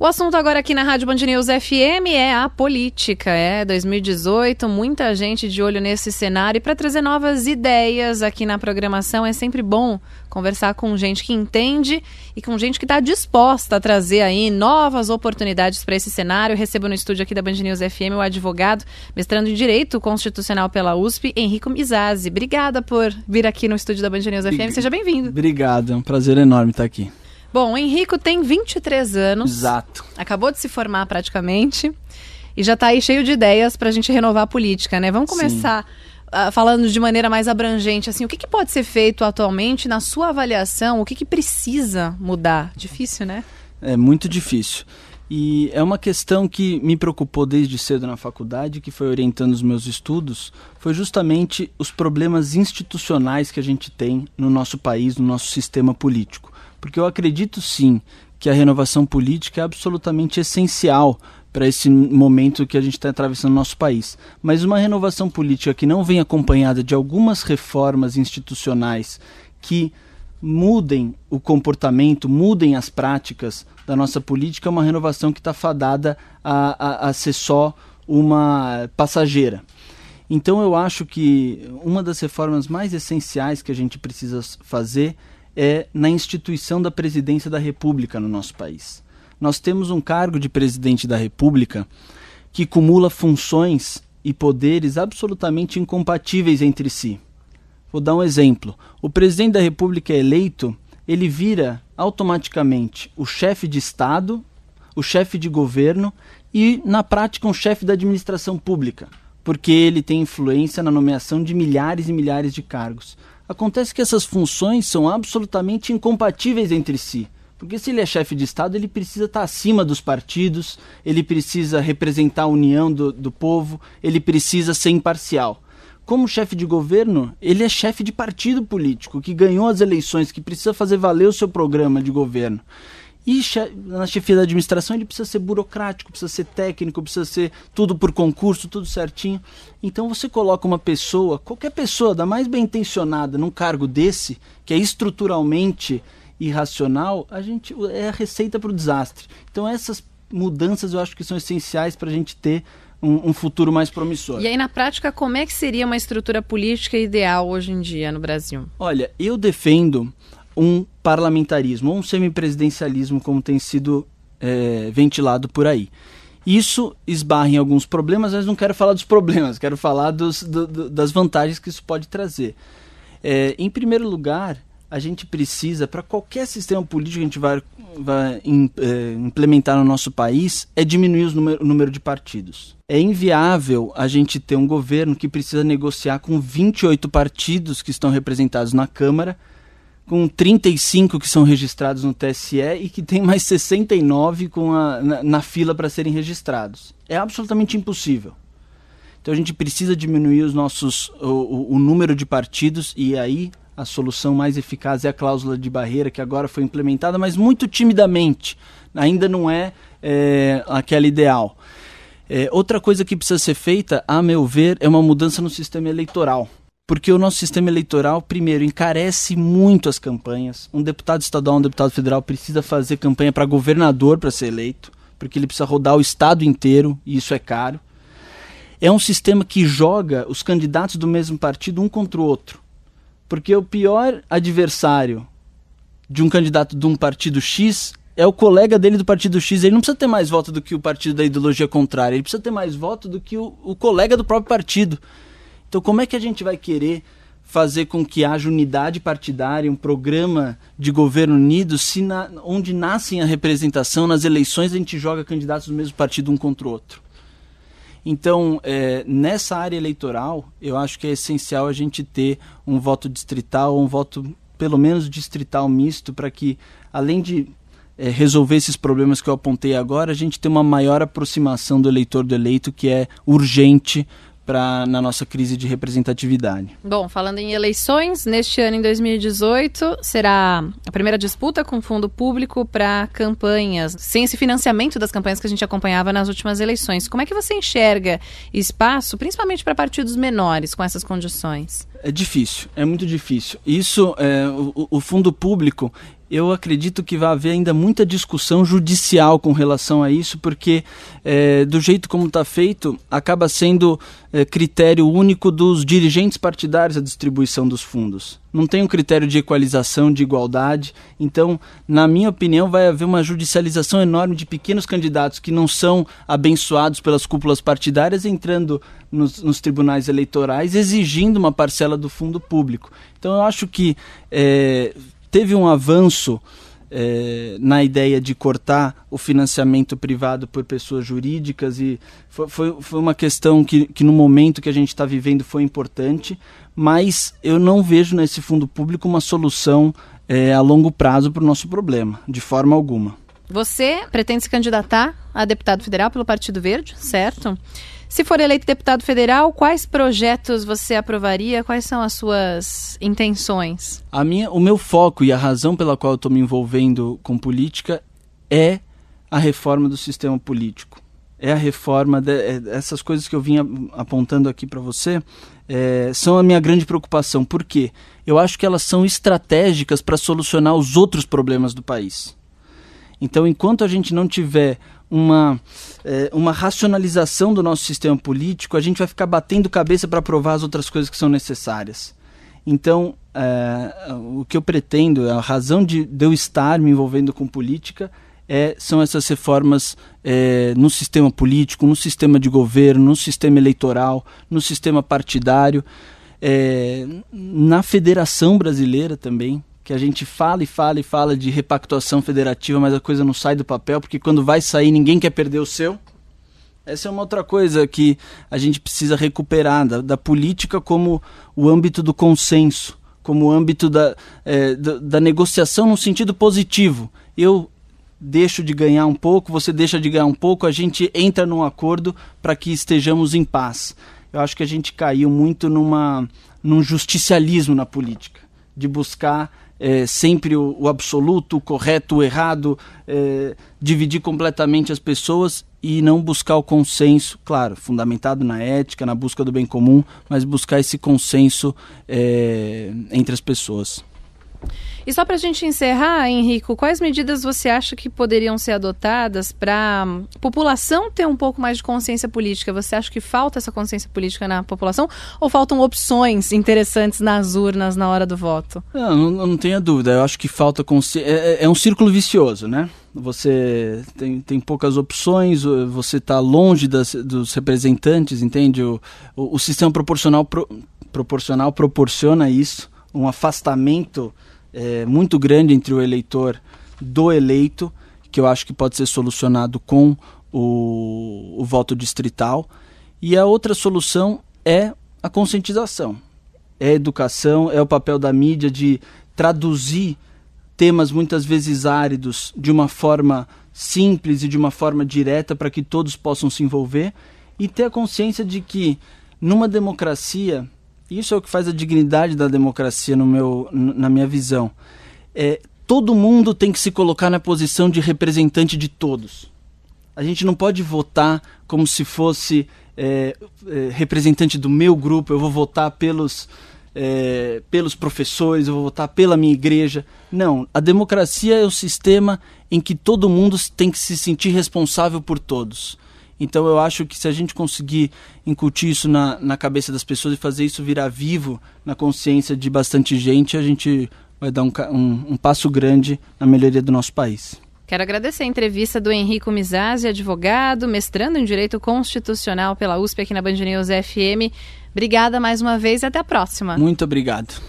O assunto agora aqui na Rádio Band News FM é a política. 2018, muita gente de olho nesse cenário. E para trazer novas ideias aqui na programação, é sempre bom conversar com gente que entende e com gente que está disposta a trazer aí novas oportunidades para esse cenário. Eu recebo no estúdio aqui da Band News FM o advogado, mestrando em Direito Constitucional pela USP, Henrico Mizasi. Obrigada por vir aqui no estúdio da Band News FM. Seja bem-vindo. Obrigado, é um prazer enorme estar aqui. Bom, o Henrico tem 23 anos. Exato. Acabou de se formar praticamente e já está aí cheio de ideias para a gente renovar a política, né? Vamos começar falando de maneira mais abrangente, assim, o que pode ser feito atualmente na sua avaliação? O que precisa mudar? Difícil, né? É muito difícil. E é uma questão que me preocupou desde cedo na faculdade, que foi orientando os meus estudos, foi justamente os problemas institucionais que a gente tem no nosso país, no nosso sistema político. Porque eu acredito sim que a renovação política é absolutamente essencial para esse momento que a gente está atravessando no nosso país. Mas uma renovação política que não vem acompanhada de algumas reformas institucionais que mudem o comportamento, mudem as práticas da nossa política, é uma renovação que está fadada a ser só uma passageira. Então eu acho que uma das reformas mais essenciais que a gente precisa fazer é na instituição da presidência da República no nosso país. Nós temos um cargo de presidente da República que cumula funções e poderes absolutamente incompatíveis entre si. Vou dar um exemplo. O presidente da República é eleito, ele vira automaticamente o chefe de Estado, o chefe de governo e, na prática, um chefe da administração pública, porque ele tem influência na nomeação de milhares e milhares de cargos. Acontece que essas funções são absolutamente incompatíveis entre si, porque se ele é chefe de Estado, ele precisa estar acima dos partidos, ele precisa representar a união do povo, ele precisa ser imparcial. Como chefe de governo, ele é chefe de partido político, que ganhou as eleições, que precisa fazer valer o seu programa de governo. E na chefia da administração ele precisa ser burocrático, precisa ser técnico, precisa ser tudo por concurso, tudo certinho. Então você coloca uma pessoa, qualquer pessoa da mais bem intencionada num cargo desse, que é estruturalmente irracional, é a receita para o desastre. Então essas mudanças eu acho que são essenciais para a gente ter um futuro mais promissor. E aí na prática, como é que seria uma estrutura política ideal hoje em dia no Brasil? Olha, eu defendo um parlamentarismo, ou um semipresidencialismo, como tem sido ventilado por aí. Isso esbarra em alguns problemas, mas não quero falar dos problemas, quero falar das vantagens que isso pode trazer. Em primeiro lugar, a gente precisa, para qualquer sistema político que a gente vai implementar no nosso país, é diminuir o número de partidos. É inviável a gente ter um governo que precisa negociar com 28 partidos que estão representados na Câmara, com 35 que são registrados no TSE e que tem mais 69 na fila para serem registrados. É absolutamente impossível. Então a gente precisa diminuir o número de partidos, e aí a solução mais eficaz é a cláusula de barreira, que agora foi implementada, mas muito timidamente. Ainda não é aquela ideal. Outra coisa que precisa ser feita, a meu ver, é uma mudança no sistema eleitoral. Porque o nosso sistema eleitoral, primeiro, encarece muito as campanhas. Um deputado estadual, um deputado federal precisa fazer campanha para governador para ser eleito, porque ele precisa rodar o estado inteiro, e isso é caro. É um sistema que joga os candidatos do mesmo partido um contra o outro. Porque o pior adversário de um candidato de um partido X é o colega dele do partido X. Ele não precisa ter mais voto do que o partido da ideologia contrária, ele precisa ter mais voto do que o colega do próprio partido. Então como é que a gente vai querer fazer com que haja unidade partidária, um programa de governo unido, onde nascem a representação, nas eleições a gente joga candidatos do mesmo partido um contra o outro? Então, nessa área eleitoral, eu acho que é essencial a gente ter um voto distrital, um voto pelo menos distrital misto, para que, além de resolver esses problemas que eu apontei agora, a gente tenha uma maior aproximação do eleitor do eleito, que é urgente na nossa crise de representatividade. Bom, falando em eleições, neste ano, em 2018, será a primeira disputa com fundo público para campanhas, sem esse financiamento das campanhas que a gente acompanhava nas últimas eleições. Como é que você enxerga espaço, principalmente para partidos menores, com essas condições? É difícil, é muito difícil. Isso, o fundo público, eu acredito que vai haver ainda muita discussão judicial com relação a isso, porque do jeito como está feito, acaba sendo critério único dos dirigentes partidários a distribuição dos fundos. Não tem um critério de equalização, de igualdade. Então, na minha opinião, vai haver uma judicialização enorme de pequenos candidatos que não são abençoados pelas cúpulas partidárias, entrando nos tribunais eleitorais, exigindo uma parcela do fundo público. Então, eu acho que teve um avanço na ideia de cortar o financiamento privado por pessoas jurídicas, e foi uma questão que no momento que a gente está vivendo foi importante, mas eu não vejo nesse fundo público uma solução a longo prazo para o nosso problema, de forma alguma. Você pretende se candidatar a deputado federal pelo Partido Verde, certo? Se for eleito deputado federal, quais projetos você aprovaria? Quais são as suas intenções? O meu foco e a razão pela qual eu estou me envolvendo com política é a reforma do sistema político. É a reforma, essas coisas que eu vinha apontando aqui para você, são a minha grande preocupação. Por quê? Eu acho que elas são estratégicas para solucionar os outros problemas do país. Então, enquanto a gente não tiver uma racionalização do nosso sistema político, a gente vai ficar batendo cabeça para aprovar as outras coisas que são necessárias. Então, o que eu pretendo, a razão de eu estar me envolvendo com política, são essas reformas no sistema político, no sistema de governo, no sistema eleitoral, no sistema partidário, na federação brasileira também, que a gente fala de repactuação federativa, mas a coisa não sai do papel, porque quando vai sair ninguém quer perder o seu. Essa é uma outra coisa que a gente precisa recuperar, da política como o âmbito do consenso, como o âmbito da negociação no sentido positivo. Eu deixo de ganhar um pouco, você deixa de ganhar um pouco, a gente entra num acordo para que estejamos em paz. Eu acho que a gente caiu muito num justicialismo na política, de buscar sempre o absoluto, o correto, o errado, dividir completamente as pessoas e não buscar o consenso, claro, fundamentado na ética, na busca do bem comum, mas buscar esse consenso entre as pessoas. E só para a gente encerrar, Henrico, quais medidas você acha que poderiam ser adotadas para a população ter um pouco mais de consciência política? Você acha que falta essa consciência política na população ou faltam opções interessantes nas urnas na hora do voto? Não tenha dúvida, eu acho que falta consciência. É um círculo vicioso, né? Você tem poucas opções, você está longe dos representantes, entende? O sistema proporcional proporciona isso, um afastamento muito grande entre o eleitor do eleito, que eu acho que pode ser solucionado com o voto distrital. E a outra solução é a conscientização, é a educação, é o papel da mídia de traduzir temas muitas vezes áridos de uma forma simples e de uma forma direta para que todos possam se envolver e ter a consciência de que numa democracia, isso é o que faz a dignidade da democracia na minha visão, todo mundo tem que se colocar na posição de representante de todos. A gente não pode votar como se fosse representante do meu grupo, eu vou votar pelos professores, eu vou votar pela minha igreja. Não, a democracia é o sistema em que todo mundo tem que se sentir responsável por todos. Então eu acho que se a gente conseguir incutir isso na cabeça das pessoas e fazer isso virar vivo na consciência de bastante gente, a gente vai dar um passo grande na melhoria do nosso país. Quero agradecer a entrevista do Henrico Mizasi, advogado, mestrando em Direito Constitucional pela USP aqui na Band News FM. Obrigada mais uma vez e até a próxima. Muito obrigado.